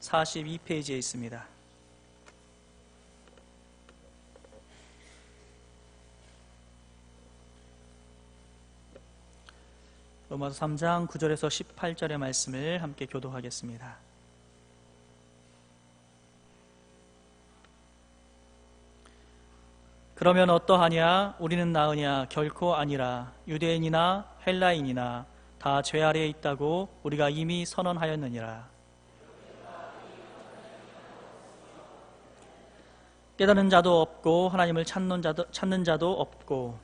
42페이지에 있습니다. 로마서 3장 9절에서 18절의 말씀을 함께 교독하겠습니다. 그러면 어떠하냐? 우리는 나으냐? 결코 아니라. 유대인이나 헬라인이나 다 죄 아래에 있다고 우리가 이미 선언하였느니라. 깨닫는 자도 없고 하나님을 찾는 자도 없고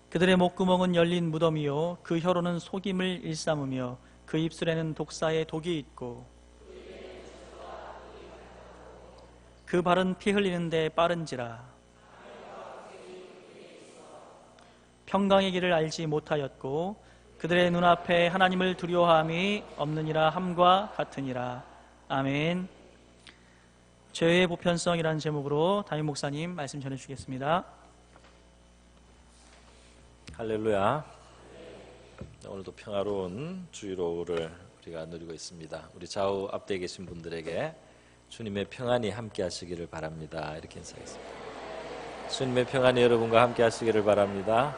그들의 목구멍은 열린 무덤이요 그 혀로는 속임을 일삼으며 그 입술에는 독사의 독이 있고 그 발은 피 흘리는데 빠른지라. 평강의 길을 알지 못하였고 그들의 눈앞에 하나님을 두려워함이 없느니라 함과 같으니라. 아멘. 죄의 보편성이라는 제목으로 담임 목사님 말씀 전해주시겠습니다. 할렐루야. 오늘도 평화로운 주일오후를 우리가 누리고 있습니다. 우리 좌우 앞뒤에 계신 분들에게 주님의 평안이 함께 하시기를 바랍니다. 이렇게 인사하겠습니다. 주님의 평안이 여러분과 함께 하시기를 바랍니다.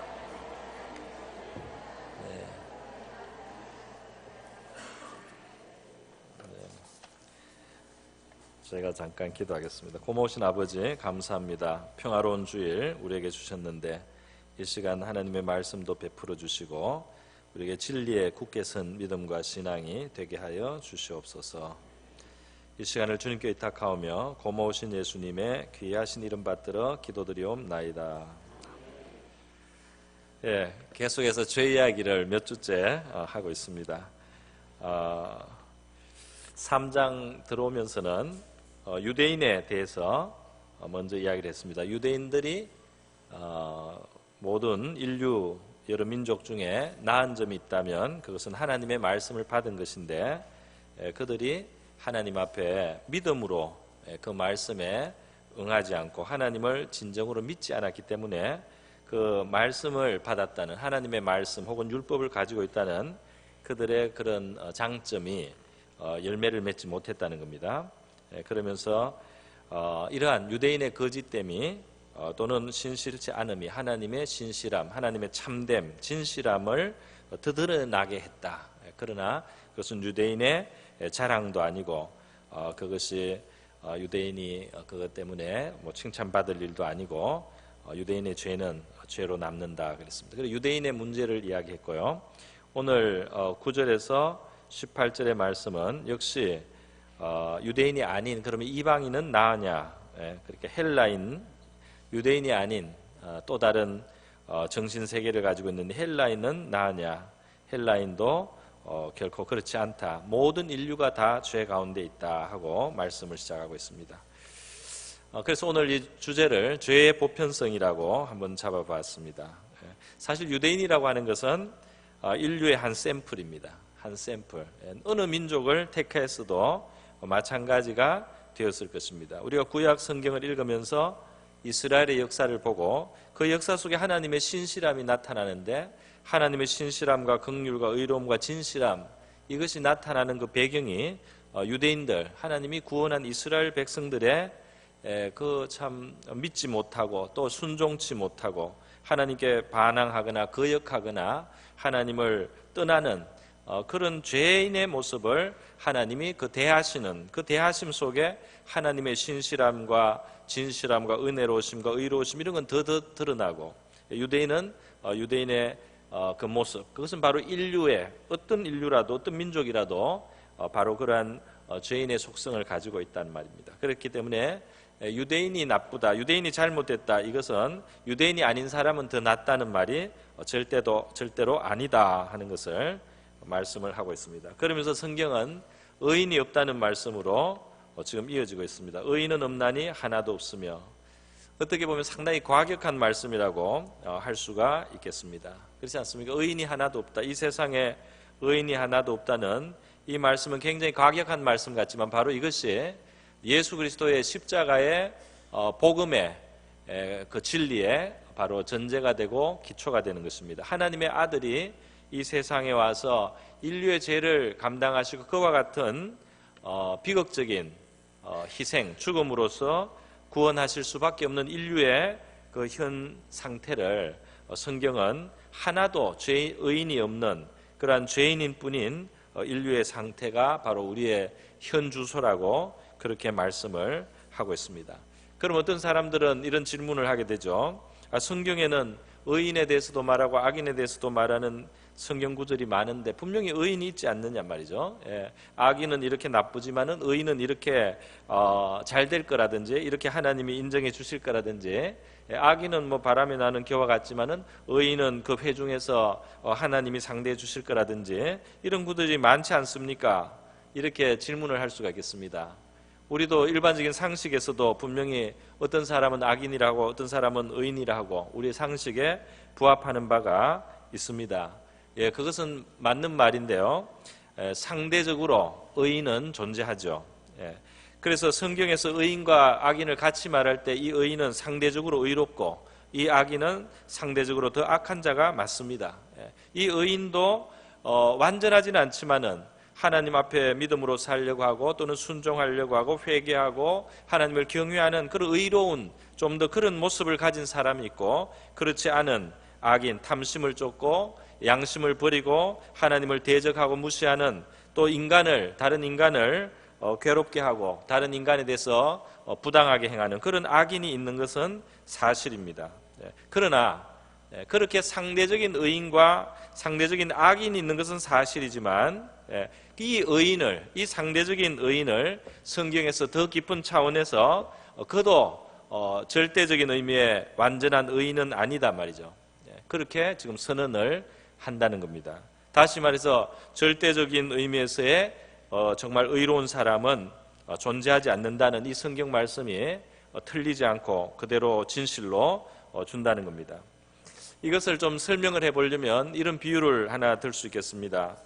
저희가 잠깐 기도하겠습니다. 고마우신 아버지 감사합니다. 평화로운 주일 우리에게 주셨는데 이 시간 하나님의 말씀도 베풀어 주시고 우리에게 진리에 굳게 선 믿음과 신앙이 되게 하여 주시옵소서. 이 시간을 주님께 의탁하오며 고마우신 예수님의 귀하신 이름 받들어 기도드리옵나이다. 계속해서 죄 이야기를 몇 주째 하고 있습니다. 3장 들어오면서는 유대인에 대해서 먼저 이야기를 했습니다. 유대인들이 모든 인류 여러 민족 중에 나은 점이 있다면 그것은 하나님의 말씀을 받은 것인데 그들이 하나님 앞에 믿음으로 그 말씀에 응하지 않고 하나님을 진정으로 믿지 않았기 때문에 그 말씀을 받았다는 하나님의 말씀 혹은 율법을 가지고 있다는 그들의 그런 장점이 열매를 맺지 못했다는 겁니다. 그러면서 이러한 유대인의 거짓됨이 또는 신실치 않음이 하나님의 신실함, 하나님의 참됨, 진실함을 드러나게 했다. 그러나 그것은 유대인의 자랑도 아니고 그것이 유대인이 그것 때문에 칭찬받을 일도 아니고 유대인의 죄는 죄로 남는다 그랬습니다. 그래서 유대인의 문제를 이야기했고요. 오늘 9절에서 18절의 말씀은 역시 유대인이 아닌 그러면 이방인은 나으냐? 그렇게 헬라인 유대인이 아닌 또 다른 정신 세계를 가지고 있는 헬라인은 나으냐? 헬라인도 결코 그렇지 않다. 모든 인류가 다 죄 가운데 있다 하고 말씀을 시작하고 있습니다. 그래서 오늘 이 주제를 죄의 보편성이라고 한번 잡아봤습니다. 사실 유대인이라고 하는 것은 인류의 한 샘플입니다. 한 샘플. 어느 민족을 택했어도 마찬가지가 되었을 것입니다. 우리가 구약 성경을 읽으면서 이스라엘의 역사를 보고 그 역사 속에 하나님의 신실함이 나타나는데 하나님의 신실함과 긍휼과 의로움과 진실함 이것이 나타나는 그 배경이 유대인들 하나님이 구원한 이스라엘 백성들의 그 참 믿지 못하고 또 순종치 못하고 하나님께 반항하거나 거역하거나 하나님을 떠나는 그런 죄인의 모습을 하나님이 그 대하시는 그 대하심 속에 하나님의 신실함과 진실함과 은혜로우심과 의로우심 이런 건 더 드러나고 유대인은 유대인의 그 모습 그것은 바로 인류의 어떤 인류라도 어떤 민족이라도 바로 그러한 죄인의 속성을 가지고 있다는 말입니다. 그렇기 때문에 유대인이 나쁘다, 유대인이 잘못됐다 이것은 유대인이 아닌 사람은 더 낫다는 말이 절대로 아니다 하는 것을 말씀을 하고 있습니다. 그러면서 성경은 의인이 없다는 말씀으로 지금 이어지고 있습니다. 의인은 없나니 하나도 없으며 어떻게 보면 상당히 과격한 말씀이라고 할 수가 있겠습니다. 그렇지 않습니까? 의인이 하나도 없다. 이 세상에 의인이 하나도 없다는 이 말씀은 굉장히 과격한 말씀 같지만 바로 이것이 예수 그리스도의 십자가의 복음의 그 진리에 바로 전제가 되고 기초가 되는 것입니다. 하나님의 아들이 이 세상에 와서 인류의 죄를 감당하시고 그와 같은 비극적인 희생, 죽음으로써 구원하실 수밖에 없는 인류의 그 현 상태를 성경은 하나도 의인이 없는 그러한 죄인인 뿐인 인류의 상태가 바로 우리의 현 주소라고 그렇게 말씀을 하고 있습니다. 그럼 어떤 사람들은 이런 질문을 하게 되죠. 성경에는 의인에 대해서도 말하고 악인에 대해서도 말하는 성경 구절이 많은데 분명히 의인이 있지 않느냐 말이죠. 악인은 이렇게 나쁘지만은 의인은 이렇게 잘 될 거라든지 이렇게 하나님이 인정해 주실 거라든지, 악인은 뭐 바람에 나는 겨와 같지만은 의인은 그 회중에서 하나님이 상대해 주실 거라든지 이런 구절이 많지 않습니까? 이렇게 질문을 할 수가 있겠습니다. 우리도 일반적인 상식에서도 분명히 어떤 사람은 악인이라고 어떤 사람은 의인이라고 우리의 상식에 부합하는 바가 있습니다. 그것은 맞는 말인데요. 상대적으로 의인은 존재하죠. 그래서 성경에서 의인과 악인을 같이 말할 때 이 의인은 상대적으로 의롭고 이 악인은 상대적으로 더 악한 자가 맞습니다. 이 의인도 완전하지는 않지만은 하나님 앞에 믿음으로 살려고 하고 또는 순종하려고 하고 회개하고 하나님을 경외하는 그런 의로운 좀 더 그런 모습을 가진 사람이 있고, 그렇지 않은 악인, 탐심을 쫓고 양심을 버리고 하나님을 대적하고 무시하는, 또 다른 인간을 괴롭게 하고 다른 인간에 대해서 부당하게 행하는 그런 악인이 있는 것은 사실입니다. 그러나 그렇게 상대적인 의인과 상대적인 악인이 있는 것은 사실이지만 이 상대적인 의인을 성경에서 더 깊은 차원에서 그도 절대적인 의미의 완전한 의인은 아니다 말이죠. 그렇게 지금 선언을 한다는 겁니다. 다시 말해서 절대적인 의미에서의 정말 의로운 사람은 존재하지 않는다는 이 성경 말씀이 틀리지 않고 그대로 진실로 준다는 겁니다. 이것을 좀 설명을 해보려면 이런 비유를 하나 들 수 있겠습니다.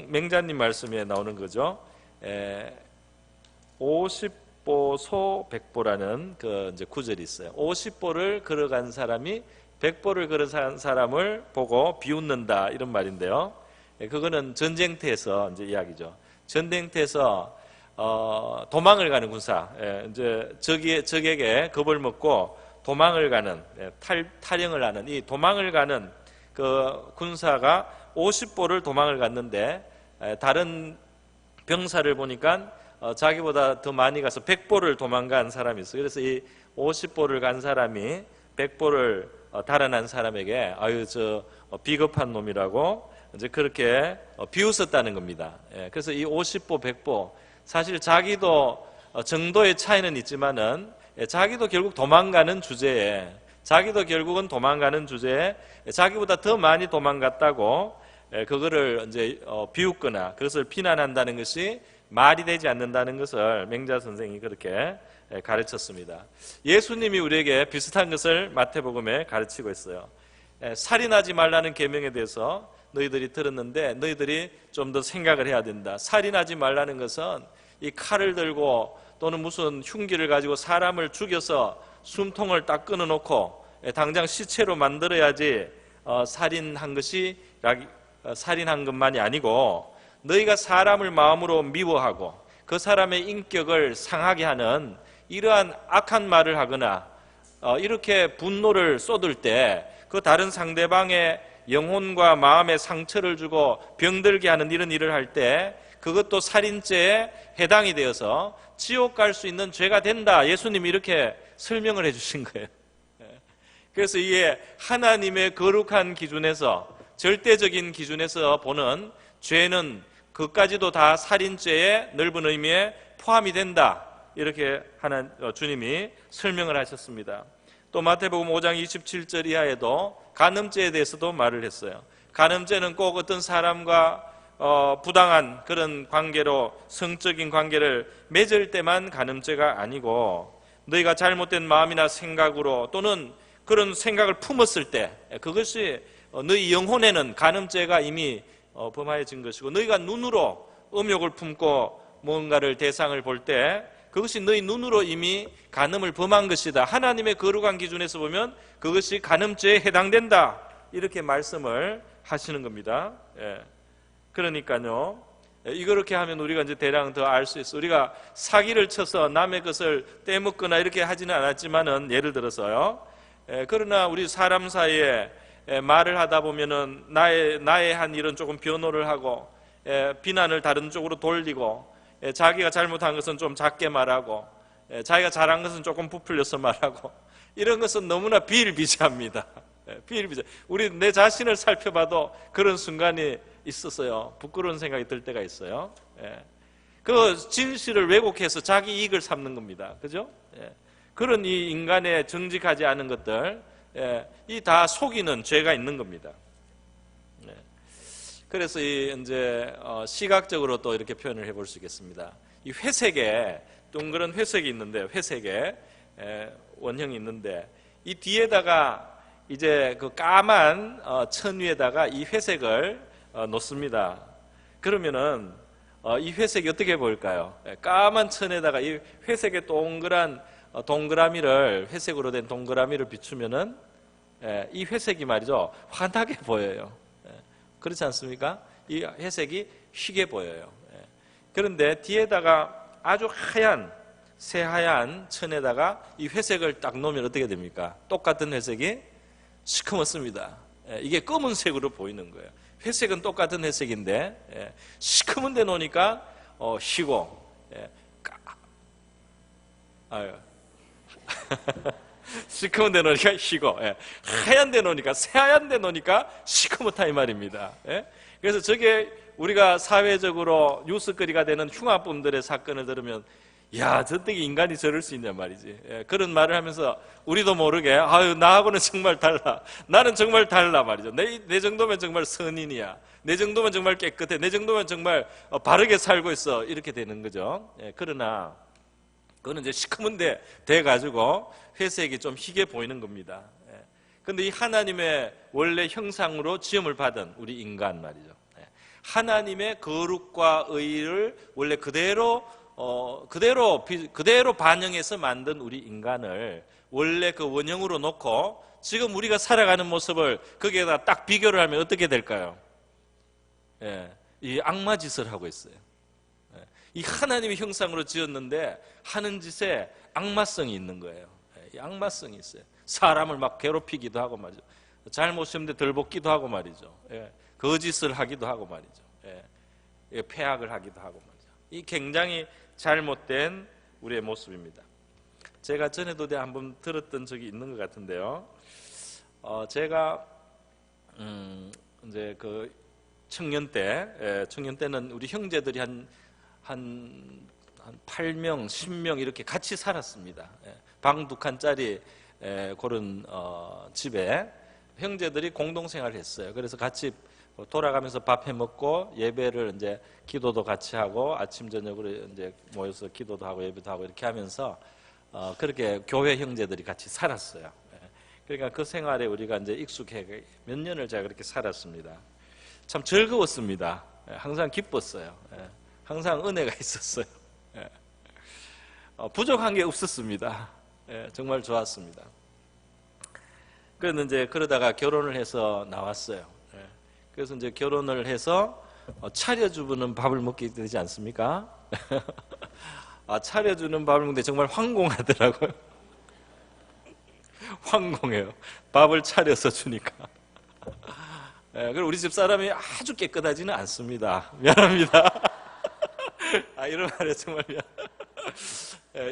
맹자님 말씀에 나오는 거죠. 50보 소 100보라는 그 이제 구절이 있어요. 50보를 걸어간 사람이 100보를 걸어간 사람을 보고 비웃는다, 이런 말인데요. 그거는 전쟁터에서 이제 이야기죠. 전쟁터에서 도망을 가는 군사, 이제 적에게 겁을 먹고 도망을 가는, 탈영을 하는 이 도망을 가는 그 군사가 50보를 도망을 갔는데 다른 병사를 보니까 자기보다 더 많이 가서 100보를 도망간 사람이 있어요. 그래서 이 50보를 간 사람이 100보를 달아난 사람에게 아유 저 비겁한 놈이라고 이제 그렇게 비웃었다는 겁니다. 그래서 이 50보 100보 사실 자기도 정도의 차이는 있지만은 자기도 결국 도망가는 주제에 자기보다 더 많이 도망갔다고 그거를 이제 비웃거나 그것을 비난한다는 것이 말이 되지 않는다는 것을 맹자 선생이 그렇게 가르쳤습니다. 예수님이 우리에게 비슷한 것을 마태복음에 가르치고 있어요. 살인하지 말라는 계명에 대해서 너희들이 들었는데 너희들이 좀 더 생각을 해야 된다. 살인하지 말라는 것은 이 칼을 들고 또는 무슨 흉기를 가지고 사람을 죽여서 숨통을 딱 끊어놓고 당장 시체로 만들어야지 살인한 것만이 아니고, 너희가 사람을 마음으로 미워하고 그 사람의 인격을 상하게 하는 이러한 악한 말을 하거나 이렇게 분노를 쏟을 때 그 다른 상대방의 영혼과 마음에 상처를 주고 병들게 하는 이런 일을 할 때 그것도 살인죄에 해당이 되어서 지옥 갈 수 있는 죄가 된다. 예수님이 이렇게 설명을 해주신 거예요. 그래서 이게 하나님의 거룩한 기준에서, 절대적인 기준에서 보는 죄는 그까지도 다 살인죄의 넓은 의미에 포함이 된다. 이렇게 주님이 설명을 하셨습니다. 또 마태복음 5장 27절 이하에도 간음죄에 대해서도 말을 했어요. 간음죄는 꼭 어떤 사람과 부당한 그런 관계로 성적인 관계를 맺을 때만 간음죄가 아니고, 너희가 잘못된 마음이나 생각으로 또는 그런 생각을 품었을 때 그것이 너희 영혼에는 간음죄가 이미 범하여진 것이고, 너희가 눈으로 음욕을 품고 뭔가를 대상을 볼 때 그것이 너희 눈으로 이미 간음을 범한 것이다. 하나님의 거룩한 기준에서 보면 그것이 간음죄에 해당된다. 이렇게 말씀을 하시는 겁니다. 그러니까요, 이렇게 하면 우리가 이제 대략 더 알 수 있어. 우리가 사기를 쳐서 남의 것을 떼먹거나 이렇게 하지는 않았지만은, 예를 들어서요, 그러나 우리 사람 사이에 말을 하다 보면은 나의 한 일은 조금 변호를 하고, 비난을 다른 쪽으로 돌리고, 자기가 잘못한 것은 좀 작게 말하고, 자기가 잘한 것은 조금 부풀려서 말하고, 이런 것은 너무나 비일비재합니다. 비일비재. 우리 내 자신을 살펴봐도 그런 순간이 있었어요. 부끄러운 생각이 들 때가 있어요. 그 진실을 왜곡해서 자기 이익을 삼는 겁니다. 그죠? 그런 이 인간의 정직하지 않은 것들, 이 다 속이는 죄가 있는 겁니다. 그래서 이제 시각적으로 또 이렇게 표현을 해볼 수 있겠습니다. 이 회색에 동그란 회색이 있는데, 회색에 원형이 있는데, 이 뒤에다가 이제 그 까만 천 위에다가 이 회색을 놓습니다. 그러면은 이 회색이 어떻게 보일까요? 까만 천에다가 이 회색의 동그란 동그라미를, 회색으로 된 동그라미를 비추면은 이 회색이 말이죠, 환하게 보여요. 그렇지 않습니까? 이 회색이 희게 보여요. 그런데 뒤에다가 아주 하얀, 새하얀 천에다가 이 회색을 딱 놓으면 어떻게 됩니까? 똑같은 회색이 시커멓습니다. 이게 검은색으로 보이는 거예요. 회색은 똑같은 회색인데 시커먼 데 놓으니까 희고, 시커먼 데 놓으니까 희고, 하얀 데 놓으니까, 새하얀 데 놓으니까 시커멓다 이 말입니다. 그래서 저게 우리가 사회적으로 뉴스거리가 되는 흉악범들의 사건을 들으면, 야, 저때 인간이 저럴 수 있냐 말이지. 그런 말을 하면서 우리도 모르게, 아유, 나하고는 정말 달라, 나는 정말 달라 말이죠. 내 정도면 정말 선인이야, 내 정도면 정말 깨끗해, 내 정도면 정말 바르게 살고 있어, 이렇게 되는 거죠. 그러나 그거는 이제 시커먼데 돼가지고 회색이 좀 희게 보이는 겁니다. 그런데 이 하나님의 원래 형상으로 지음을 받은 우리 인간 말이죠. 하나님의 거룩과 의를 원래 그대로 반영해서 만든 우리 인간을 원래 그 원형으로 놓고 지금 우리가 살아가는 모습을 거기에다 딱 비교를 하면 어떻게 될까요? 이 악마 짓을 하고 있어요. 이 하나님의 형상으로 지었는데 하는 짓에 악마성이 있는 거예요. 이 악마성이 있어요. 사람을 막 괴롭히기도 하고 말이죠. 잘못했는데 덜벗기도 하고 말이죠. 거짓을 하기도 하고 말이죠. 폐악을 하기도 하고 말이죠. 이 굉장히 잘못된 우리의 모습입니다. 제가 전에도 한번 들었던 적이 있는 것 같은데요. 제가 이제 그 청년 때는 우리 형제들이 한 8명, 10명 이렇게 같이 살았습니다. 방 2칸짜리 그런 집에 형제들이 공동생활을 했어요. 그래서 같이 돌아가면서 밥 해 먹고 예배를 이제 기도도 같이 하고 아침 저녁으로 이제 모여서 기도도 하고 예배도 하고 이렇게 하면서 그렇게 교회 형제들이 같이 살았어요. 그러니까 그 생활에 우리가 이제 익숙해 몇 년을 제가 그렇게 살았습니다. 참 즐거웠습니다. 항상 기뻤어요. 항상 은혜가 있었어요. 부족한 게 없었습니다. 정말 좋았습니다. 그런데 이제 그러다가 결혼을 해서 나왔어요. 그래서 이제 결혼을 해서 차려주는 밥을 먹게 되지 않습니까? 차려주는 밥을 먹는데 정말 황공하더라고요. 황공해요. 밥을 차려서 주니까. 그리고 우리 집 사람이 아주 깨끗하지는 않습니다. 미안합니다. 이런 말에 정말 미안.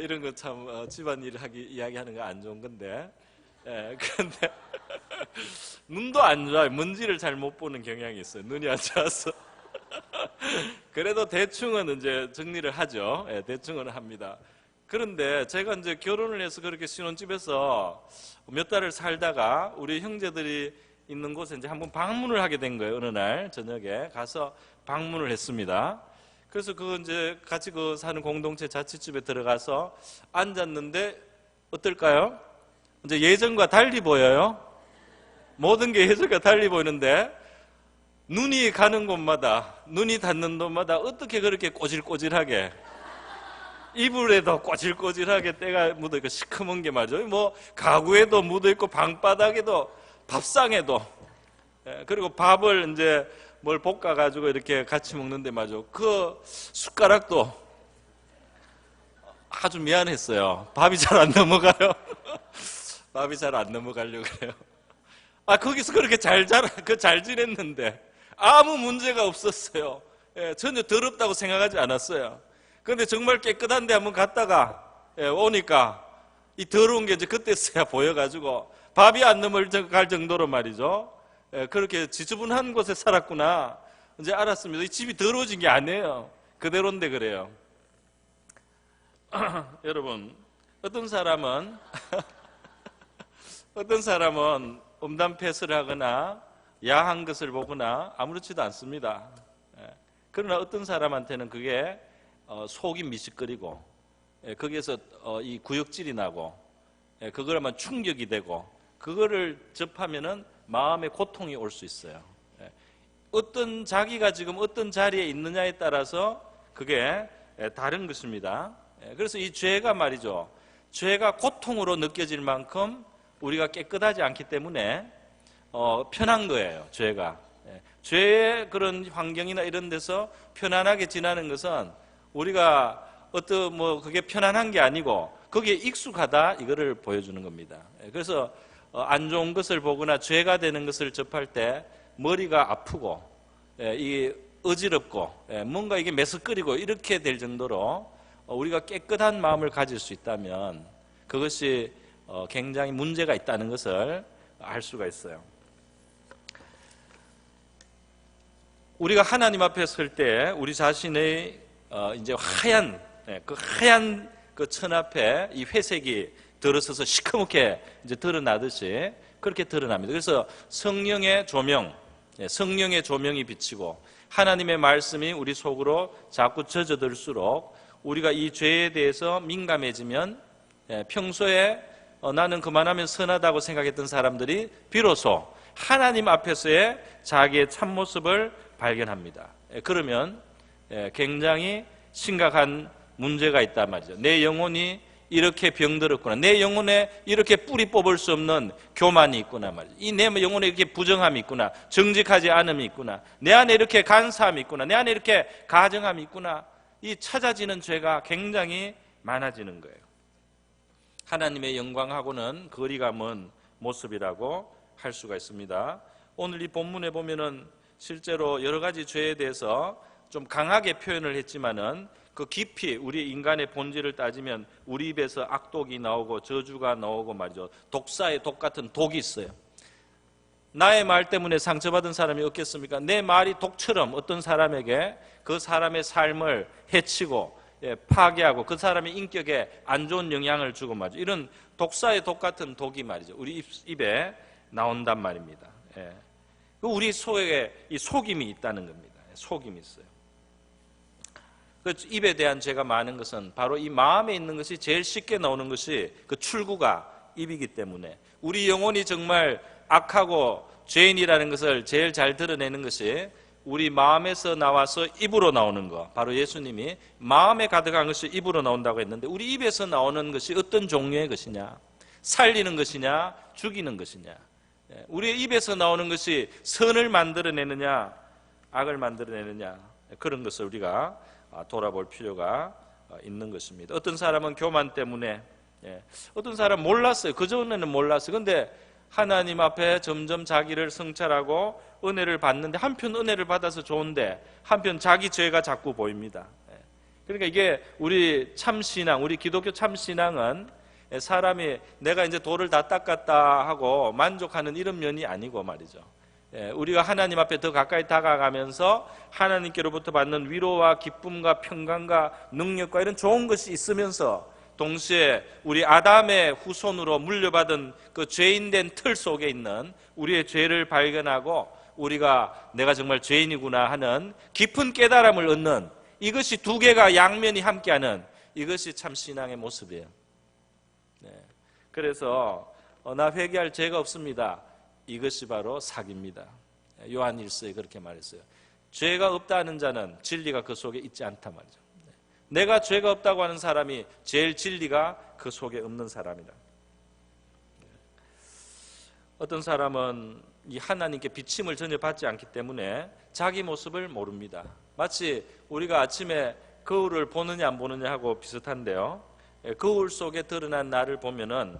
이런 거 참 집안일 이야기하는 거 안 좋은 건데. 그런데 눈도 안 좋아요. 먼지를 잘 못 보는 경향이 있어요. 눈이 안 좋아서. 그래도 대충은 이제 정리를 하죠. 대충은 합니다. 그런데 제가 이제 결혼을 해서 그렇게 신혼집에서 몇 달을 살다가 우리 형제들이 있는 곳에 이제 한번 방문을 하게 된 거예요. 어느 날 저녁에 가서 방문을 했습니다. 그래서 그 이제 같이 그 사는 공동체 자취집에 들어가서 앉았는데 어떨까요? 이제 예전과 달리 보여요. 모든 게 예전과 달리 보이는데 눈이 가는 곳마다, 눈이 닿는 곳마다 어떻게 그렇게 꼬질꼬질하게, 이불에도 꼬질꼬질하게 때가 묻어있고 시커먼 게 말이죠. 뭐 가구에도 묻어있고 방바닥에도 밥상에도 그리고 밥을 이제 뭘 볶아가지고 이렇게 같이 먹는데 말이죠. 그 숟가락도 아주 미안했어요. 밥이 잘 안 넘어가요. 밥이 잘 안 넘어가려고 그래요. 거기서 그렇게 잘 지냈는데 아무 문제가 없었어요. 전혀 더럽다고 생각하지 않았어요. 그런데 정말 깨끗한 데 한번 갔다가 오니까 이 더러운 게 이제 그때서야 보여가지고 밥이 안 넘어갈 정도로 말이죠. 그렇게 지저분한 곳에 살았구나 이제 알았습니다. 이 집이 더러워진 게 아니에요. 그대로인데 그래요. 여러분, 어떤 사람은 음담 패스를 하거나 야한 것을 보거나 아무렇지도 않습니다. 그러나 어떤 사람한테는 그게 속이 미식거리고 거기에서 이 구역질이 나고 그거라면 충격이 되고 그거를 접하면은 마음의 고통이 올 수 있어요. 어떤 자기가 지금 어떤 자리에 있느냐에 따라서 그게 다른 것입니다. 그래서 이 죄가 말이죠. 죄가 고통으로 느껴질 만큼 우리가 깨끗하지 않기 때문에 편한 거예요. 죄가. 죄의 그런 환경이나 이런 데서 편안하게 지나는 것은 우리가 그게 편안한 게 아니고 거기에 익숙하다 이거를 보여주는 겁니다. 그래서 안 좋은 것을 보거나 죄가 되는 것을 접할 때 머리가 아프고 이 어지럽고 뭔가 이게 메스꺼리고 이렇게 될 정도로 우리가 깨끗한 마음을 가질 수 있다면 그것이 굉장히 문제가 있다는 것을 알 수가 있어요. 우리가 하나님 앞에 설 때 우리 자신의 이제 하얀 그 천 앞에 이 회색이 들어서서 시커멓게 이제 드러나듯이 그렇게 드러납니다. 그래서 성령의 조명이 비치고 하나님의 말씀이 우리 속으로 자꾸 젖어들수록 우리가 이 죄에 대해서 민감해지면 평소에 나는 그만하면 선하다고 생각했던 사람들이 비로소 하나님 앞에서의 자기의 참모습을 발견합니다. 그러면 굉장히 심각한 문제가 있단 말이죠. 내 영혼이 이렇게 병들었구나. 내 영혼에 이렇게 뿌리 뽑을 수 없는 교만이 있구나 말이죠. 내 영혼에 이렇게 부정함이 있구나. 정직하지 않음이 있구나. 내 안에 이렇게 간사함이 있구나. 내 안에 이렇게 가정함이 있구나. 이 찾아지는 죄가 굉장히 많아지는 거예요. 하나님의 영광하고는 거리가 먼 모습이라고 할 수가 있습니다. 오늘 이 본문에 보면은 실제로 여러 가지 죄에 대해서 좀 강하게 표현을 했지만은 그 깊이 우리 인간의 본질을 따지면 우리 입에서 악독이 나오고 저주가 나오고 말이죠. 독사의 독 같은 독이 있어요. 나의 말 때문에 상처받은 사람이 없겠습니까? 내 말이 독처럼 어떤 사람에게 그 사람의 삶을 해치고 파괴하고 그 사람의 인격에 안 좋은 영향을 주고 말이죠. 이런 독사의 독 같은 독이 말이죠. 우리 입에 나온단 말입니다. 우리 속에 이 속임이 있다는 겁니다. 속임이 있어요. 그 입에 대한 죄가 많은 것은 바로 이 마음에 있는 것이 제일 쉽게 나오는 것이 그 출구가 입이기 때문에 우리 영혼이 정말 악하고 죄인이라는 것을 제일 잘 드러내는 것이 우리 마음에서 나와서 입으로 나오는 것. 바로 예수님이 마음에 가득한 것이 입으로 나온다고 했는데 우리 입에서 나오는 것이 어떤 종류의 것이냐? 살리는 것이냐? 죽이는 것이냐? 우리의 입에서 나오는 것이 선을 만들어내느냐? 악을 만들어내느냐? 그런 것을 우리가 돌아볼 필요가 있는 것입니다. 어떤 사람은 교만 때문에 어떤 사람은 몰랐어요. 그전에는 몰랐어요. 그런데 하나님 앞에 점점 자기를 성찰하고 은혜를 받는데 한편 은혜를 받아서 좋은데 한편 자기 죄가 자꾸 보입니다. 그러니까 이게 우리 참신앙, 우리 기독교 참신앙은 사람이 내가 이제 돌을 다 닦았다 하고 만족하는 이런 면이 아니고 말이죠. 우리가 하나님 앞에 더 가까이 다가가면서 하나님께로부터 받는 위로와 기쁨과 평강과 능력과 이런 좋은 것이 있으면서 동시에 우리 아담의 후손으로 물려받은 그 죄인된 틀 속에 있는 우리의 죄를 발견하고 우리가 내가 정말 죄인이구나 하는 깊은 깨달음을 얻는 이것이 두 개가 양면이 함께하는 이것이 참 신앙의 모습이에요. 그래서 나 회개할 죄가 없습니다. 이것이 바로 사기입니다. 요한 1서에 그렇게 말했어요. 죄가 없다는 자는 진리가 그 속에 있지 않다 말이죠. 내가 죄가 없다고 하는 사람이 제일 진리가 그 속에 없는 사람이다. 어떤 사람은 이 하나님께 비침을 전혀 받지 않기 때문에 자기 모습을 모릅니다. 마치 우리가 아침에 거울을 보느냐 안 보느냐 하고 비슷한데요. 거울 속에 드러난 나를 보면은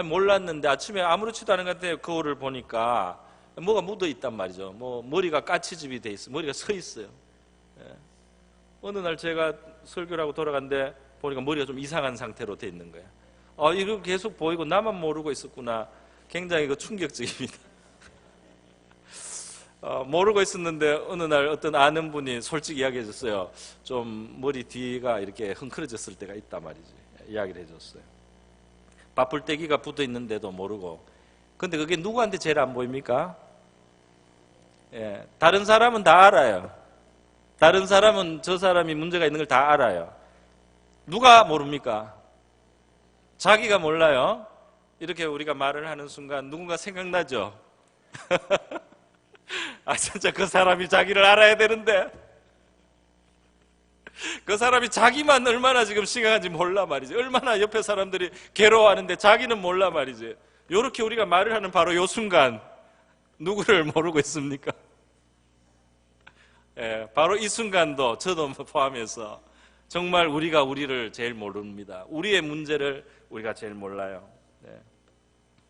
몰랐는데 아침에 아무렇지도 않은 것 같아요. 거울을 보니까 뭐가 묻어 있단 말이죠. 뭐 머리가 까치집이 돼 있어, 머리가 서 있어요. 어느 날 제가 설교를 하고 돌아갔는데 보니까 머리가 좀 이상한 상태로 돼 있는 거예요. 이거 계속 보이고 나만 모르고 있었구나. 굉장히 충격적입니다. 모르고 있었는데 어느 날 어떤 아는 분이 솔직히 이야기해 줬어요. 좀 머리 뒤가 이렇게 흥크러졌을 때가 있단 말이지. 이야기를 해줬어요. 바풀떼기가 붙어 있는데도 모르고. 근데 그게 누구한테 제일 안 보입니까? 다른 사람은 다 알아요. 다른 사람은 저 사람이 문제가 있는 걸 다 알아요. 누가 모릅니까? 자기가 몰라요. 이렇게 우리가 말을 하는 순간 누군가 생각나죠? 진짜 그 사람이 자기를 알아야 되는데 그 사람이 자기만 얼마나 지금 심각한지 몰라 말이지. 얼마나 옆에 사람들이 괴로워하는데 자기는 몰라 말이지. 이렇게 우리가 말을 하는 바로 이 순간 누구를 모르고 있습니까? 바로 이 순간도 저도 포함해서 정말 우리가 우리를 제일 모릅니다. 우리의 문제를 우리가 제일 몰라요.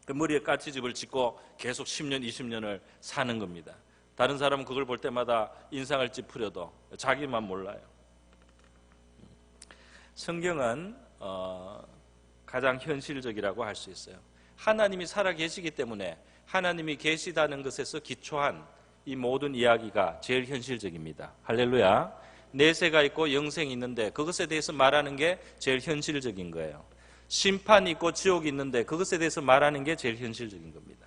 그 머리에 까치집을 짓고 계속 10년, 20년을 사는 겁니다. 다른 사람은 그걸 볼 때마다 인상을 찌푸려도 자기만 몰라요. 성경은 가장 현실적이라고 할 수 있어요. 하나님이 살아 계시기 때문에 하나님이 계시다는 것에서 기초한 이 모든 이야기가 제일 현실적입니다. 할렐루야. 내세가 있고 영생이 있는데 그것에 대해서 말하는 게 제일 현실적인 거예요. 심판이 있고 지옥이 있는데 그것에 대해서 말하는 게 제일 현실적인 겁니다.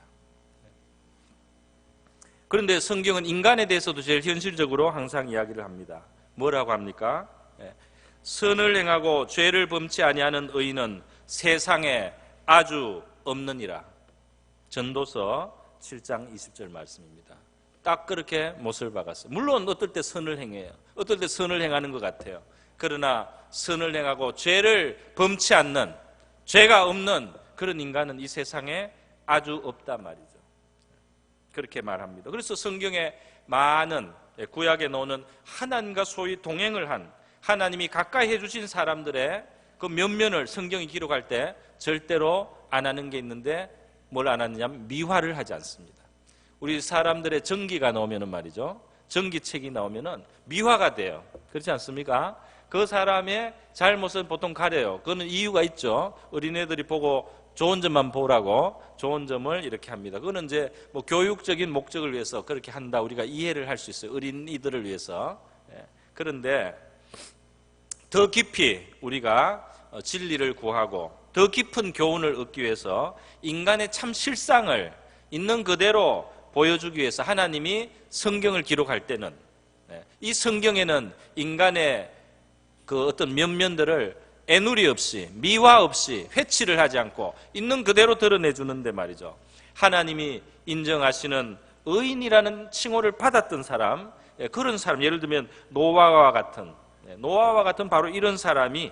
그런데 성경은 인간에 대해서도 제일 현실적으로 항상 이야기를 합니다. 뭐라고 합니까? 선을 행하고 죄를 범치 아니하는 의인은 세상에 아주 없느니라. 전도서 7장 20절 말씀입니다. 딱 그렇게 못을 박았어요. 물론 어떨 때 선을 행해요. 어떨 때 선을 행하는 것 같아요. 그러나 선을 행하고 죄를 범치 않는, 죄가 없는 그런 인간은 이 세상에 아주 없단 말이죠. 그렇게 말합니다. 그래서 성경에 많은 구약에 나오는 하나님과 소위 동행을 한, 하나님이 가까이 해주신 사람들의 그 면면을 성경이 기록할 때 절대로 안 하는 게 있는데 뭘 안 하느냐면 미화를 하지 않습니다. 우리 사람들의 전기가 나오면은 말이죠. 전기책이 나오면은 미화가 돼요. 그렇지 않습니까? 그 사람의 잘못은 보통 가려요. 그거는 이유가 있죠. 어린애들이 보고 좋은 점만 보라고 좋은 점을 이렇게 합니다. 그거는 이제 뭐 교육적인 목적을 위해서 그렇게 한다. 우리가 이해를 할 수 있어요. 어린이들을 위해서. 그런데 더 깊이 우리가 진리를 구하고 더 깊은 교훈을 얻기 위해서 인간의 참 실상을 있는 그대로 보여주기 위해서 하나님이 성경을 기록할 때는 이 성경에는 인간의 그 어떤 면면들을 애누리 없이 미화 없이 회치를 하지 않고 있는 그대로 드러내주는데 말이죠. 하나님이 인정하시는 의인이라는 칭호를 받았던 사람, 그런 사람, 예를 들면 노아와 같은 바로 이런 사람이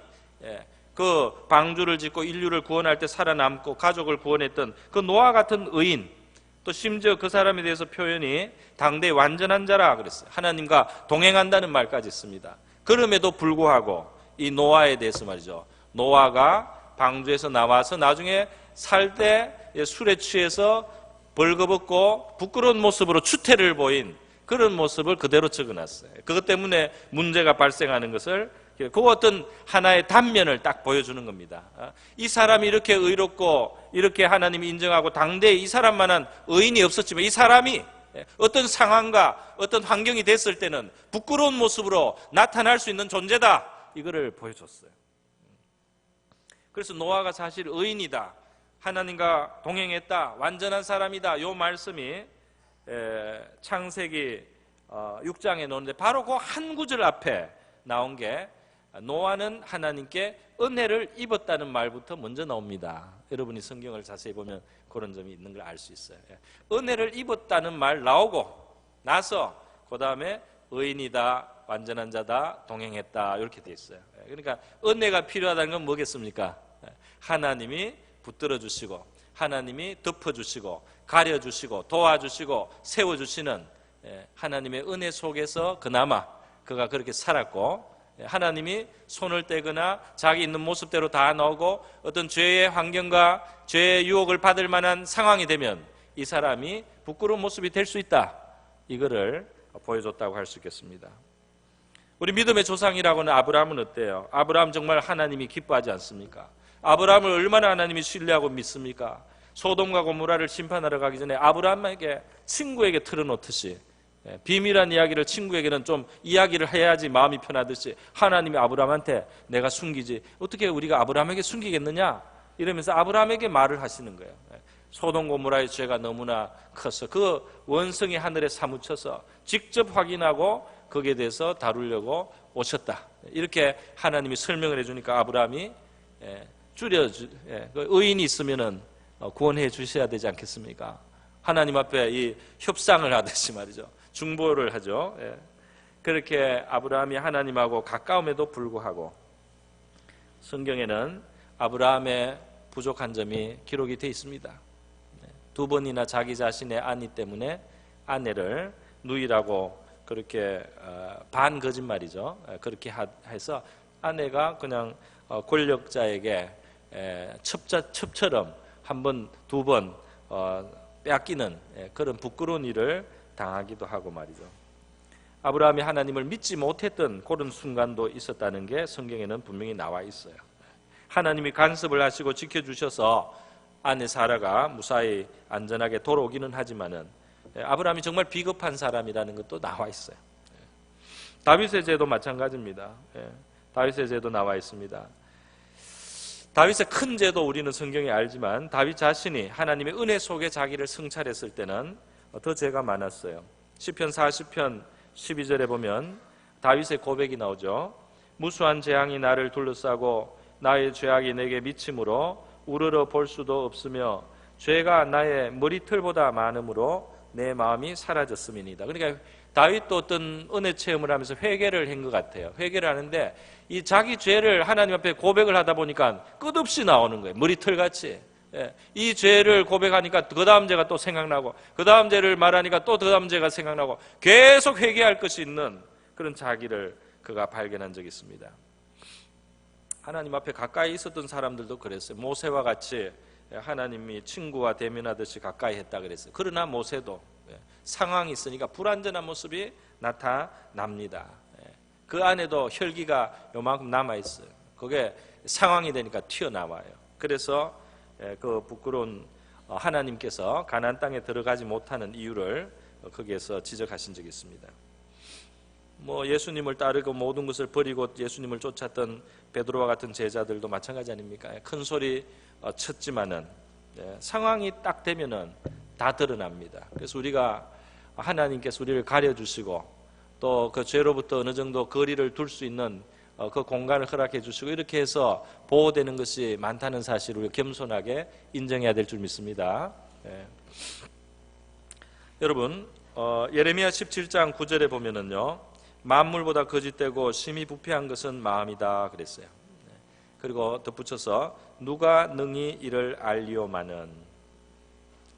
그 방주를 짓고 인류를 구원할 때 살아남고 가족을 구원했던 그 노아 같은 의인, 또 심지어 그 사람에 대해서 표현이 당대의 완전한 자라 그랬어요. 하나님과 동행한다는 말까지 있습니다. 그럼에도 불구하고 이 노아에 대해서 말이죠. 노아가 방주에서 나와서 나중에 살 때 술에 취해서 벌거벗고 부끄러운 모습으로 추태를 보인 그런 모습을 그대로 적어놨어요. 그것 때문에 문제가 발생하는 것을 그 어떤 하나의 단면을 딱 보여주는 겁니다. 이 사람이 이렇게 의롭고 이렇게 하나님이 인정하고 당대에 이 사람만한 의인이 없었지만 이 사람이 어떤 상황과 어떤 환경이 됐을 때는 부끄러운 모습으로 나타날 수 있는 존재다. 이거를 보여줬어요. 그래서 노아가 사실 의인이다. 하나님과 동행했다. 완전한 사람이다. 이 말씀이 창세기 6장에 나오는데 바로 그 한 구절 앞에 나온 게 노아는 하나님께 은혜를 입었다는 말부터 먼저 나옵니다. 여러분이 성경을 자세히 보면 그런 점이 있는 걸 알 수 있어요. 은혜를 입었다는 말 나오고 나서 그 다음에 의인이다, 완전한 자다, 동행했다 이렇게 돼 있어요. 그러니까 은혜가 필요하다는 건 뭐겠습니까? 하나님이 붙들어 주시고 하나님이 덮어주시고 가려주시고 도와주시고 세워주시는 하나님의 은혜 속에서 그나마 그가 그렇게 살았고, 하나님이 손을 떼거나 자기 있는 모습대로 다 나오고 어떤 죄의 환경과 죄의 유혹을 받을 만한 상황이 되면 이 사람이 부끄러운 모습이 될 수 있다, 이거를 보여줬다고 할 수 있겠습니다. 우리 믿음의 조상이라고는 아브라함은 어때요? 아브라함 정말 하나님이 기뻐하지 않습니까? 아브라함을 얼마나 하나님이 신뢰하고 믿습니까? 소돔과 고모라를 심판하러 가기 전에 아브라함에게 친구에게 틀어놓듯이, 비밀한 이야기를 친구에게는 좀 이야기를 해야지 마음이 편하듯이 하나님이 아브라함한테 내가 숨기지 어떻게 우리가 아브라함에게 숨기겠느냐 이러면서 아브라함에게 말을 하시는 거예요. 소돔 고모라의 죄가 너무나 커서 그 원성이 하늘에 사무쳐서 직접 확인하고 거기에 대해서 다루려고 오셨다, 이렇게 하나님이 설명을 해주니까 아브라함이 의인이 있으면은 구원해 주셔야 되지 않겠습니까? 하나님 앞에 이 협상을 하듯이 말이죠, 중보를 하죠. 그렇게 아브라함이 하나님하고 가까움에도 불구하고 성경에는 아브라함의 부족한 점이 기록이 되어 있습니다. 두 번이나 자기 자신의 아내 때문에 아내를 누이라고 그렇게 반 거짓말이죠. 그렇게 해서 아내가 그냥 권력자에게 첩처럼 한 번, 두 번 빼앗기는 그런 부끄러운 일을 당하기도 하고 말이죠. 아브라함이 하나님을 믿지 못했던 그런 순간도 있었다는 게 성경에는 분명히 나와 있어요. 하나님이 간섭을 하시고 지켜주셔서 아내 사라가 무사히 안전하게 돌아오기는 하지만은 아브라함이 정말 비겁한 사람이라는 것도 나와 있어요. 다윗의 죄도 마찬가지입니다. 다윗의 죄도 나와 있습니다. 다윗의 큰 죄도 우리는 성경에 알지만 다윗 자신이 하나님의 은혜 속에 자기를 성찰했을 때는 더 죄가 많았어요. 시편 40편 12절에 보면 다윗의 고백이 나오죠. 무수한 재앙이 나를 둘러싸고 나의 죄악이 내게 미침으로 우러러 볼 수도 없으며 죄가 나의 머리털보다 많음으로 내 마음이 사라졌음이니이다. 그러니까 다윗도 어떤 은혜 체험을 하면서 회개를 한 것 같아요. 회개를 하는데 이 자기 죄를 하나님 앞에 고백을 하다 보니까 끝없이 나오는 거예요. 머리털같이. 이 죄를 고백하니까 그 다음 죄가 또 생각나고 그 다음 죄를 말하니까 또 그 다음 죄가 생각나고 계속 회개할 것이 있는 그런 자기를 그가 발견한 적이 있습니다. 하나님 앞에 가까이 있었던 사람들도 그랬어요. 모세와 같이 하나님이 친구와 대면하듯이 가까이 했다 그랬어요. 그러나 모세도 상황이 있으니까 불완전한 모습이 나타납니다. 그 안에도 혈기가 요만큼 남아있어요. 그게 상황이 되니까 튀어나와요. 그래서 그 부끄러운 하나님께서 가나안 땅에 들어가지 못하는 이유를 거기에서 지적하신 적이 있습니다. 예수님을 따르고 모든 것을 버리고 예수님을 쫓았던 베드로와 같은 제자들도 마찬가지 아닙니까? 큰 소리 쳤지만은 상황이 딱 되면은 다 드러납니다. 그래서 우리가 하나님께서 우리를 가려주시고 또 그 죄로부터 어느 정도 거리를 둘 수 있는 그 공간을 허락해 주시고 이렇게 해서 보호되는 것이 많다는 사실을 겸손하게 인정해야 될 줄 믿습니다. 여러분 예레미야 17장 9절에 보면은요, 만물보다 거짓되고 심히 부패한 것은 마음이다 그랬어요. 그리고 덧붙여서 누가 능히 이를 알리오마는,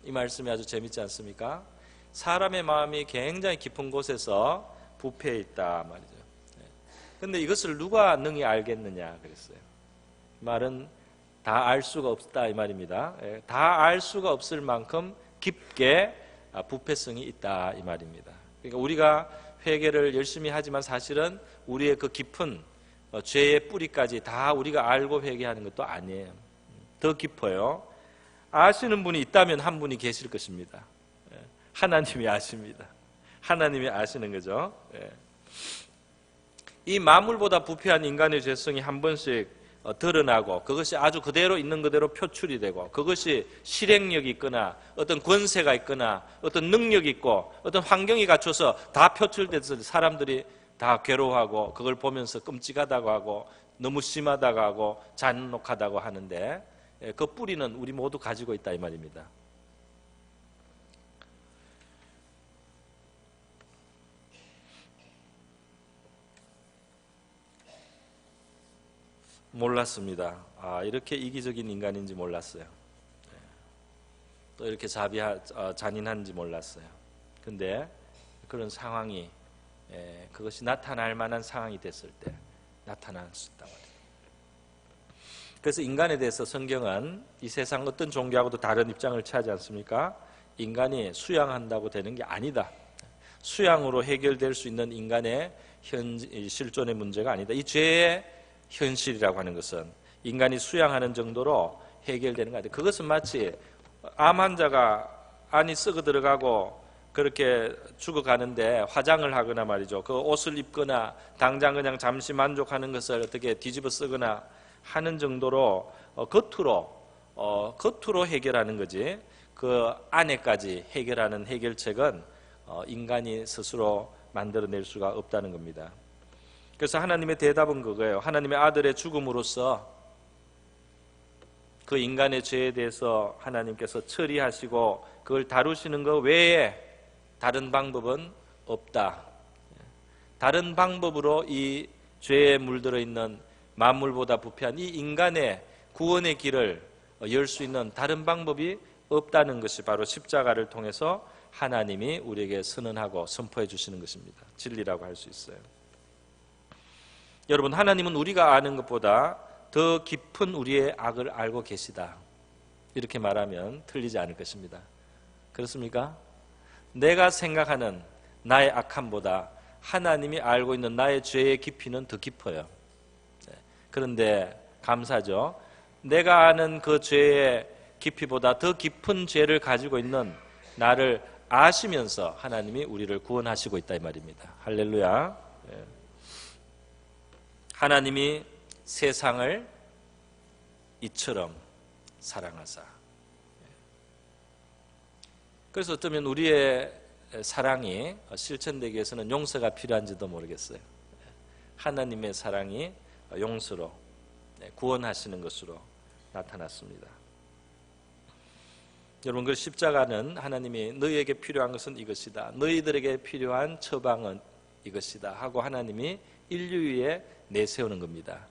이 말씀이 아주 재밌지 않습니까? 사람의 마음이 굉장히 깊은 곳에서 부패해 있다 말이죠. 그런데 이것을 누가 능히 알겠느냐 그랬어요. 말은 다 알 수가 없다 이 말입니다. 다 알 수가 없을 만큼 깊게 부패성이 있다 이 말입니다. 그러니까 우리가 회개를 열심히 하지만 사실은 우리의 그 깊은 죄의 뿌리까지 다 우리가 알고 회개하는 것도 아니에요. 더 깊어요. 아시는 분이 있다면 한 분이 계실 것입니다. 하나님이 아십니다. 하나님이 아시는 거죠. 이 만물보다 부패한 인간의 죄성이 한 번씩 드러나고 그것이 아주 그대로 있는 그대로 표출이 되고 그것이 실행력이 있거나 어떤 권세가 있거나 어떤 능력이 있고 어떤 환경이 갖춰서 다 표출돼서 사람들이 다 괴로워하고 그걸 보면서 끔찍하다고 하고 너무 심하다고 하고 잔혹하다고 하는데 그 뿌리는 우리 모두 가지고 있다 이 말입니다. 몰랐습니다. 이렇게 이기적인 인간인지 몰랐어요. 또 이렇게 잔인한지 몰랐어요. 근데 그런 상황이 그것이 나타날 만한 상황이 됐을 때 나타날 수 있다고 합니다. 그래서 인간에 대해서 성경은 이 세상 어떤 종교하고도 다른 입장을 취하지 않습니까? 인간이 수양한다고 되는 게 아니다. 수양으로 해결될 수 있는 인간의 실존의 문제가 아니다. 이 죄의 현실이라고 하는 것은 인간이 수양하는 정도로 해결되는 거 아니다. 그것은 마치 암 환자가 안이 썩어 들어가고 그렇게 죽어가는데 화장을 하거나 말이죠. 그 옷을 입거나 당장 그냥 잠시 만족하는 것을 어떻게 뒤집어 쓰거나 하는 정도로 겉으로 해결하는 거지. 그 안에까지 해결하는 해결책은 인간이 스스로 만들어낼 수가 없다는 겁니다. 그래서 하나님의 대답은 그거예요. 하나님의 아들의 죽음으로써 그 인간의 죄에 대해서 하나님께서 처리하시고 그걸 다루시는 것 외에 다른 방법은 없다. 다른 방법으로 이 죄에 물들어 있는 만물보다 부패한 이 인간의 구원의 길을 열 수 있는 다른 방법이 없다는 것이 바로 십자가를 통해서 하나님이 우리에게 선언하고 선포해 주시는 것입니다. 진리라고 할 수 있어요. 여러분, 하나님은 우리가 아는 것보다 더 깊은 우리의 악을 알고 계시다. 이렇게 말하면 틀리지 않을 것입니다. 그렇습니까? 내가 생각하는 나의 악함보다 하나님이 알고 있는 나의 죄의 깊이는 더 깊어요. 그런데 감사죠. 내가 아는 그 죄의 깊이보다 더 깊은 죄를 가지고 있는 나를 아시면서 하나님이 우리를 구원하시고 있다 이 말입니다. 할렐루야. 하나님이 세상을 이처럼 사랑하사. 그래서 어쩌면 우리의 사랑이 실천되기 위해서는 용서가 필요한지도 모르겠어요. 하나님의 사랑이 용서로 구원하시는 것으로 나타났습니다. 여러분, 그 십자가는 하나님이 너희에게 필요한 것은 이것이다, 너희들에게 필요한 처방은 이것이다 하고 하나님이 인류 위에 내세우는 겁니다.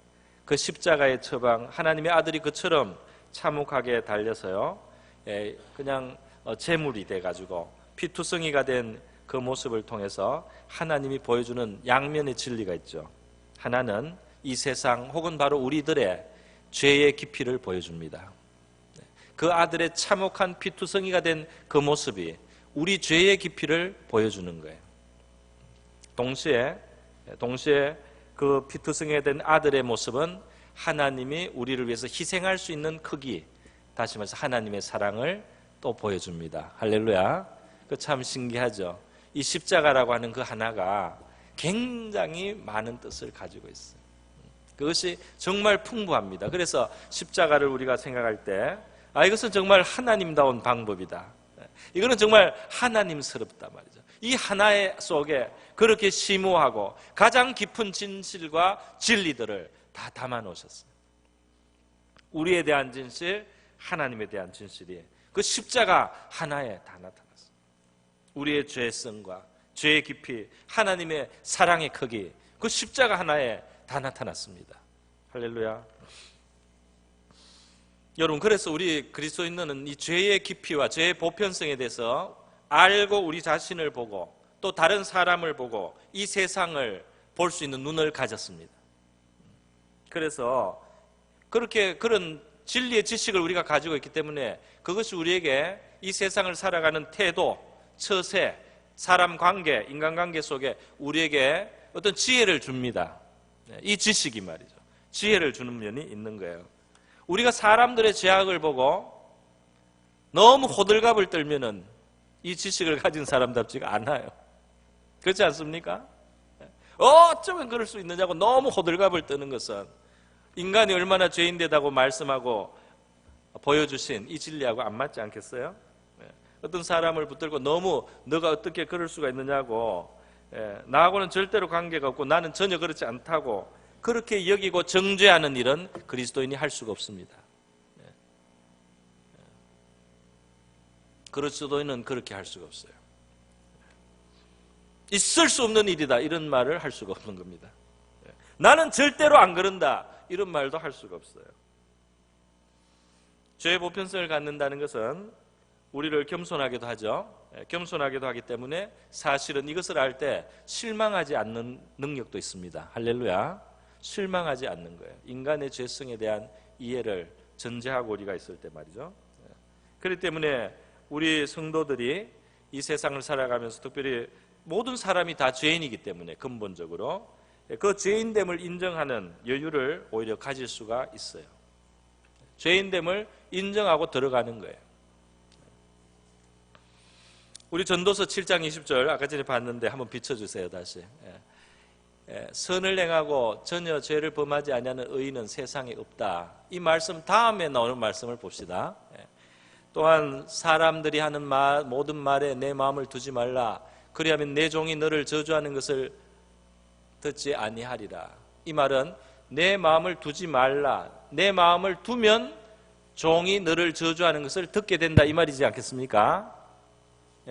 그 십자가의 처방, 하나님의 아들이 그처럼 참혹하게 달려서요, 그냥 제물이 돼가지고 피투성이가 된 그 모습을 통해서 하나님이 보여주는 양면의 진리가 있죠. 하나는 이 세상 혹은 바로 우리들의 죄의 깊이를 보여줍니다. 그 아들의 참혹한 피투성이가 된 그 모습이 우리 죄의 깊이를 보여주는 거예요. 동시에 그 피투성이가 된 아들의 모습은 하나님이 우리를 위해서 희생할 수 있는 크기, 다시 말해서 하나님의 사랑을 또 보여줍니다. 할렐루야. 그 참 신기하죠. 이 십자가라고 하는 그 하나가 굉장히 많은 뜻을 가지고 있어요. 그것이 정말 풍부합니다. 그래서 십자가를 우리가 생각할 때 이것은 정말 하나님다운 방법이다. 이거는 정말 하나님스럽다 말이죠. 이 하나의 속에 그렇게 심오하고 가장 깊은 진실과 진리들을 다 담아 놓으셨어요. 우리에 대한 진실, 하나님에 대한 진실이 그 십자가 하나에 다 나타났어요. 우리의 죄성과 죄의 깊이, 하나님의 사랑의 크기, 그 십자가 하나에 다 나타났습니다. 할렐루야. 여러분, 그래서 우리 그리스도인들은 이 죄의 깊이와 죄의 보편성에 대해서 알고 우리 자신을 보고 또 다른 사람을 보고 이 세상을 볼 수 있는 눈을 가졌습니다. 그래서 그런 진리의 지식을 우리가 가지고 있기 때문에 그것이 우리에게 이 세상을 살아가는 태도, 처세, 사람 관계, 인간관계 속에 우리에게 어떤 지혜를 줍니다. 이 지식이 말이죠. 지혜를 주는 면이 있는 거예요. 우리가 사람들의 죄악을 보고 너무 호들갑을 떨면은 이 지식을 가진 사람답지가 않아요. 그렇지 않습니까? 어쩌면 그럴 수 있느냐고 너무 호들갑을 떠는 것은 인간이 얼마나 죄인되다고 말씀하고 보여주신 이 진리하고 안 맞지 않겠어요? 어떤 사람을 붙들고 너무 너가 어떻게 그럴 수가 있느냐고, 나하고는 절대로 관계가 없고 나는 전혀 그렇지 않다고 그렇게 여기고 정죄하는 일은 그리스도인이 할 수가 없습니다. 그리스도인은 그렇게 할 수가 없어요. 있을 수 없는 일이다 이런 말을 할 수가 없는 겁니다. 나는 절대로 안 그런다 이런 말도 할 수가 없어요. 죄의 보편성을 갖는다는 것은 우리를 겸손하게도 하죠. 겸손하게도 하기 때문에 사실은 이것을 알 때 실망하지 않는 능력도 있습니다. 할렐루야. 실망하지 않는 거예요. 인간의 죄성에 대한 이해를 전제하고 우리가 있을 때 말이죠. 그렇기 때문에 우리 성도들이 이 세상을 살아가면서 특별히 모든 사람이 다 죄인이기 때문에 근본적으로 그 죄인됨을 인정하는 여유를 오히려 가질 수가 있어요. 죄인됨을 인정하고 들어가는 거예요. 우리 전도서 7장 20절 아까 전에 봤는데 한번 비춰주세요. 다시. 선을 행하고 전혀 죄를 범하지 아니하는 의인은 세상에 없다. 이 말씀 다음에 나오는 말씀을 봅시다. 또한 사람들이 하는 말, 모든 말에 내 마음을 두지 말라. 그리하면 내 종이 너를 저주하는 것을 듣지 아니하리라. 이 말은 내 마음을 두지 말라. 내 마음을 두면 종이 너를 저주하는 것을 듣게 된다. 이 말이지 않겠습니까?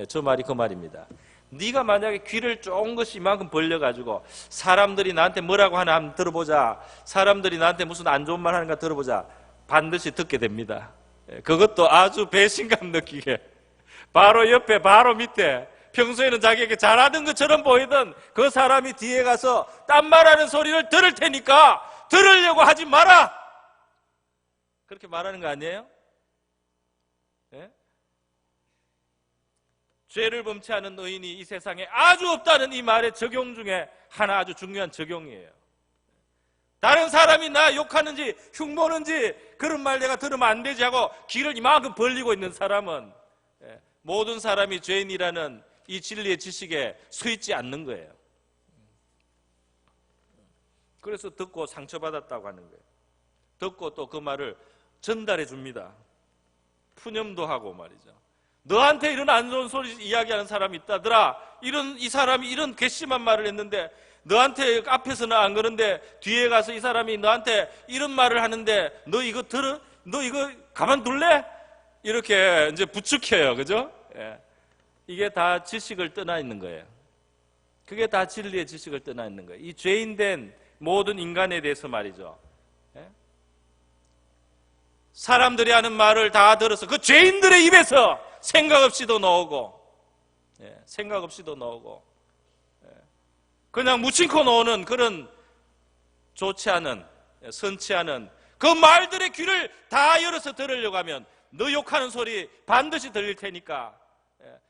저 말이 그 말입니다. 네가 만약에 귀를 쫑긋이 이만큼 벌려가지고 사람들이 나한테 뭐라고 하나 한번 들어보자. 사람들이 나한테 무슨 안 좋은 말 하는가 들어보자. 반드시 듣게 됩니다. 그것도 아주 배신감 느끼게 바로 옆에 바로 밑에 평소에는 자기에게 잘하던 것처럼 보이던 그 사람이 뒤에 가서 딴 말하는 소리를 들을 테니까 들으려고 하지 마라. 그렇게 말하는 거 아니에요? 예? 죄를 범치 않은 의인이 이 세상에 아주 없다는 이 말의 적용 중에 하나 아주 중요한 적용이에요. 다른 사람이 나 욕하는지 흉보는지 그런 말 내가 들으면 안 되지 하고 귀를 이만큼 벌리고 있는 사람은 모든 사람이 죄인이라는 이 진리의 지식에 서 있지 않는 거예요. 그래서 듣고 상처받았다고 하는 거예요. 듣고 또 그 말을 전달해 줍니다. 푸념도 하고 말이죠. 너한테 이런 안 좋은 소리 이야기하는 사람이 있다더라. 이 사람이 이런 괘씸한 말을 했는데 너한테 앞에서는 안 그런데 뒤에 가서 이 사람이 너한테 이런 말을 하는데 너 이거 들어? 너 이거 가만둘래? 이렇게 이제 부추겨요. 그죠? 예. 이게 다 지식을 떠나 있는 거예요. 그게 다 진리의 지식을 떠나 있는 거예요. 이 죄인된 모든 인간에 대해서 말이죠. 예? 사람들이 하는 말을 다 들어서 그 죄인들의 입에서 생각 없이도 나오고, 생각 없이도 나오고, 그냥 무심코 나오는 그런 좋지 않은, 선치 않은 그 말들의 귀를 다 열어서 들으려고 하면 너 욕하는 소리 반드시 들릴 테니까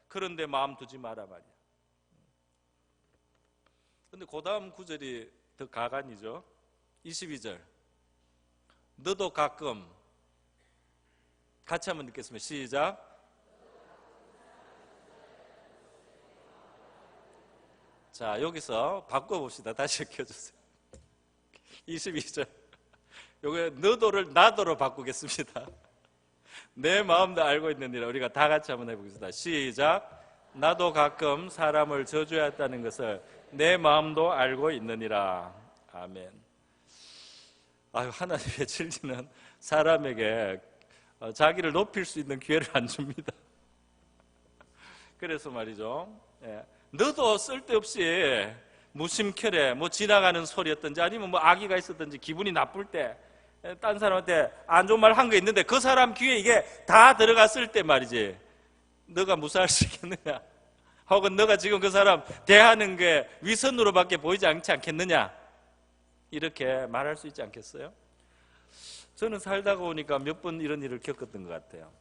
그런데 마음 두지 마라 말이야. 근데 그 다음 구절이 더 가관이죠. 22절. 너도 가끔 같이 한번 읽겠습니다. 시작. 자, 여기서 바꿔봅시다. 다시 켜주세요. 22절. 요게 너도를 나도로 바꾸겠습니다. 내 마음도 알고 있느니라. 우리가 다 같이 한번 해보겠습니다. 시작. 나도 가끔 사람을 저주했다는 것을 내 마음도 알고 있느니라. 아멘. 아유, 하나님의 진리는 사람에게 자기를 높일 수 있는 기회를 안 줍니다. 그래서 말이죠. 너도 쓸데없이 무심결에 뭐 지나가는 소리였든지 아니면 뭐 악의가 있었든지 기분이 나쁠 때 딴 사람한테 안 좋은 말 한 거 있는데 그 사람 귀에 이게 다 들어갔을 때 말이지 너가 무사할 수 있겠느냐, 혹은 너가 지금 그 사람 대하는 게 위선으로밖에 보이지 않지 않겠느냐, 이렇게 말할 수 있지 않겠어요? 저는 살다가 오니까 몇 번 이런 일을 겪었던 것 같아요.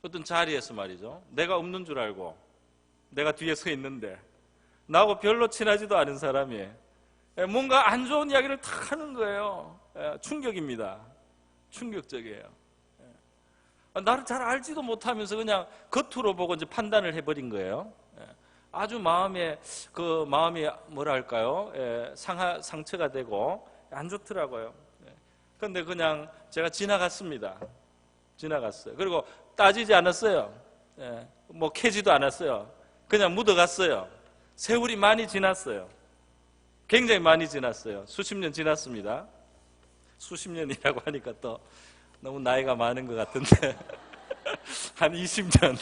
어떤 자리에서 말이죠, 내가 없는 줄 알고 내가 뒤에 서 있는데 나하고 별로 친하지도 않은 사람이 뭔가 안 좋은 이야기를 탁 하는 거예요. 충격입니다. 충격적이에요. 나를 잘 알지도 못하면서 그냥 겉으로 보고 이제 판단을 해버린 거예요. 아주 마음이 뭐랄까요? 상처가 되고 안 좋더라고요. 그런데 그냥 제가 지나갔습니다. 지나갔어요. 그리고 따지지 않았어요. 뭐 캐지도 않았어요. 그냥 묻어갔어요. 세월이 많이 지났어요. 굉장히 많이 지났어요. 수십 년 지났습니다. 수십 년이라고 하니까 또 너무 나이가 많은 것 같은데 한 20년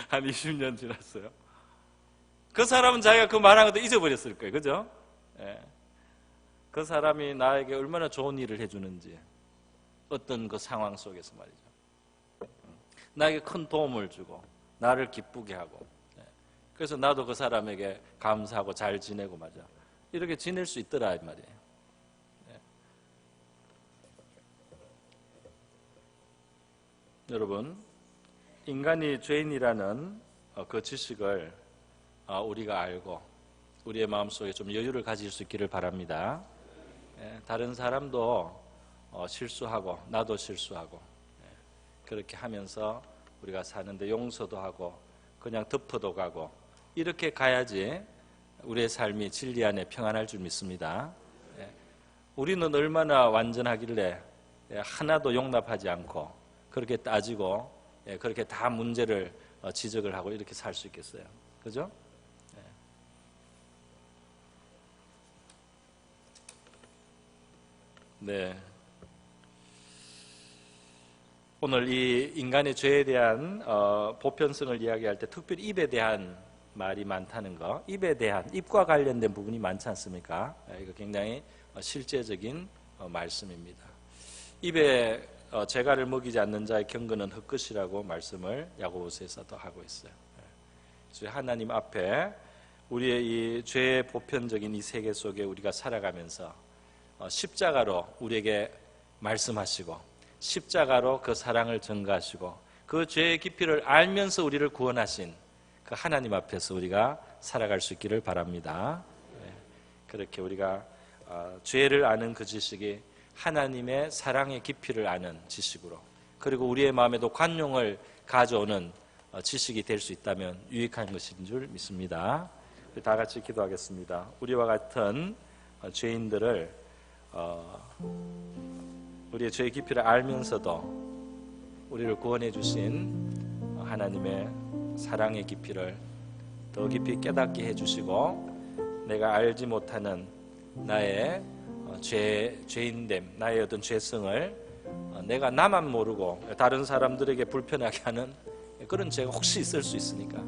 한 20년 지났어요. 그 사람은 자기가 그 말한 것도 잊어버렸을 거예요. 그죠? 그 사람이 나에게 얼마나 좋은 일을 해주는지, 어떤 그 상황 속에서 말이죠. 나에게 큰 도움을 주고 나를 기쁘게 하고, 그래서 나도 그 사람에게 감사하고 잘 지내고 말이야. 이렇게 지낼 수 있더라 이 말이에요. 여러분, 인간이 죄인이라는 그 지식을 우리가 알고 우리의 마음속에 좀 여유를 가질 수 있기를 바랍니다. 다른 사람도 실수하고 나도 실수하고 그렇게 하면서 우리가 사는데 용서도 하고 그냥 덮어도 가고 이렇게 가야지 우리의 삶이 진리 안에 평안할 줄 믿습니다. 우리는 얼마나 완전하길래 하나도 용납하지 않고 그렇게 따지고 그렇게 다 문제를 지적을 하고 이렇게 살 수 있겠어요. 그죠? 네. 오늘 이 인간의 죄에 대한 보편성을 이야기할 때 특별히 입에 대한 말이 많다는 거, 입에 대한, 입과 관련된 부분이 많지 않습니까? 이거 굉장히 실제적인 말씀입니다. 입에 재갈을 먹이지 않는 자의 경건은 흙끝이라고 말씀을 야고보서에서도 하고 있어요. 그래서 하나님 앞에 우리의 이 죄의 보편적인 이 세계 속에 우리가 살아가면서 십자가로 우리에게 말씀하시고 십자가로 그 사랑을 전가하시고 그 죄의 깊이를 알면서 우리를 구원하신 그 하나님 앞에서 우리가 살아갈 수 있기를 바랍니다. 그렇게 우리가 죄를 아는 그 지식이 하나님의 사랑의 깊이를 아는 지식으로, 그리고 우리의 마음에도 관용을 가져오는 지식이 될 수 있다면 유익한 것인 줄 믿습니다. 다 같이 기도하겠습니다. 우리와 같은 죄인들을 우리의 죄의 깊이를 알면서도 우리를 구원해 주신 하나님의 사랑의 깊이를 더 깊이 깨닫게 해주시고, 내가 알지 못하는 나의 죄인됨, 나의 어떤 죄성을 내가 나만 모르고 다른 사람들에게 불편하게 하는 그런 죄가 혹시 있을 수 있으니까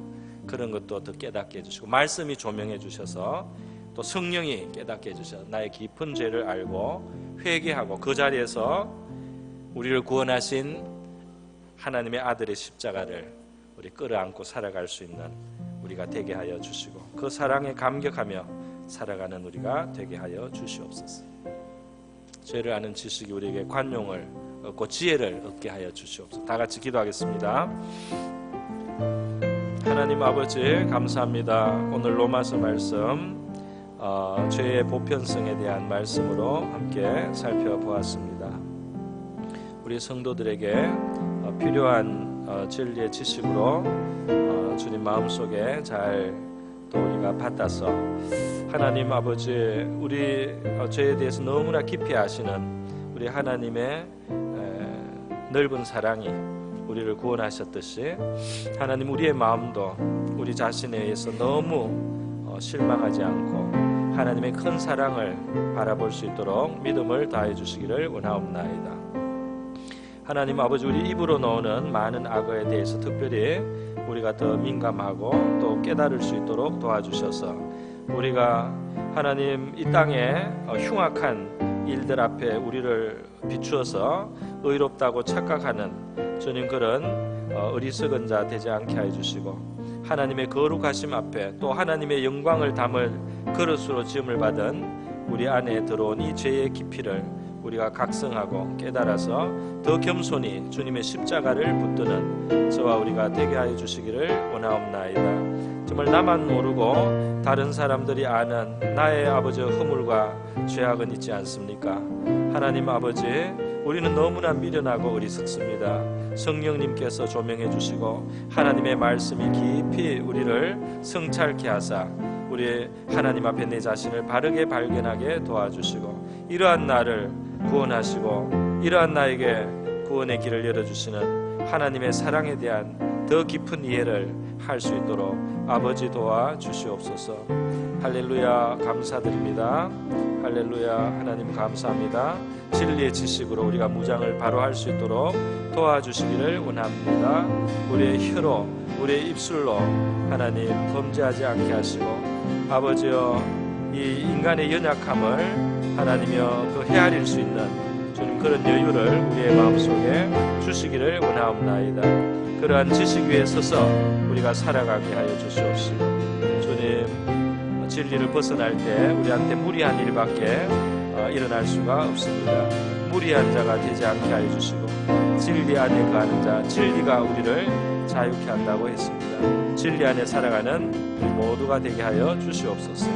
그런 것도 더 깨닫게 해주시고, 말씀이 조명해 주셔서 또 성령이 깨닫게 해주셔서 나의 깊은 죄를 알고 회개하고 그 자리에서 우리를 구원하신 하나님의 아들의 십자가를 우리 끌어안고 살아갈 수 있는 우리가 되게 하여 주시고, 그 사랑에 감격하며 살아가는 우리가 되게 하여 주시옵소서. 죄를 아는 지식이 우리에게 관용을 얻고 지혜를 얻게 하여 주시옵소서. 다 같이 기도하겠습니다. 하나님 아버지 감사합니다. 오늘 로마서 말씀 죄의 보편성에 대한 말씀으로 함께 살펴보았습니다. 우리 성도들에게 필요한 진리의 지식으로 주님 마음속에 잘 또 우리가 받아서 하나님 아버지 우리 죄에 대해서 너무나 깊이 아시는 우리 하나님의 넓은 사랑이 우리를 구원하셨듯이 하나님 우리의 마음도 우리 자신에 의해서 너무 실망하지 않고 하나님의 큰 사랑을 바라볼 수 있도록 믿음을 다해 주시기를 원하옵나이다. 하나님 아버지 우리 입으로 나오는 많은 악어에 대해서 특별히 우리가 더 민감하고 또 깨달을 수 있도록 도와주셔서 우리가 하나님 이 땅에 흉악한 일들 앞에 우리를 비추어서 의롭다고 착각하는 주님 그런 어리석은 자 되지 않게 하여 주시고, 하나님의 거룩하심 앞에 또 하나님의 영광을 담을 그릇으로 지음을 받은 우리 안에 들어온 이 죄의 깊이를 우리가 각성하고 깨달아서 더 겸손히 주님의 십자가를 붙드는 저와 우리가 되게 하여 주시기를 원하옵나이다. 정말 나만 모르고 다른 사람들이 아는 나의 아버지의 허물과 죄악은 있지 않습니까? 하나님 아버지 우리는 너무나 미련하고 어리석습니다. 성령님께서 조명해 주시고 하나님의 말씀이 깊이 우리를 성찰케 하사 우리 하나님 앞에 내 자신을 바르게 발견하게 도와주시고, 이러한 나를 구원하시고 이러한 나에게 구원의 길을 열어주시는 하나님의 사랑에 대한 더 깊은 이해를 할 수 있도록 아버지 도와주시옵소서. 할렐루야 감사드립니다. 할렐루야 하나님 감사합니다. 진리의 지식으로 우리가 무장을 바로 할 수 있도록 도와주시기를 원합니다. 우리의 혀로 우리의 입술로 하나님 범죄하지 않게 하시고, 아버지여 이 인간의 연약함을 하나님이여 그 헤아릴 수 있는 주님 그런 여유를 우리의 마음속에 주시기를 원하옵나이다. 그러한 지식 위에 서서 우리가 살아가게 하여 주시옵시고 주님 진리를 벗어날 때 우리한테 무리한 일밖에 일어날 수가 없습니다. 무리한 자가 되지 않게 하여 주시고 진리 안에 거하는 자, 진리가 우리를 자유케 한다고 했습니다. 진리 안에 살아가는 우리 모두가 되게 하여 주시옵소서.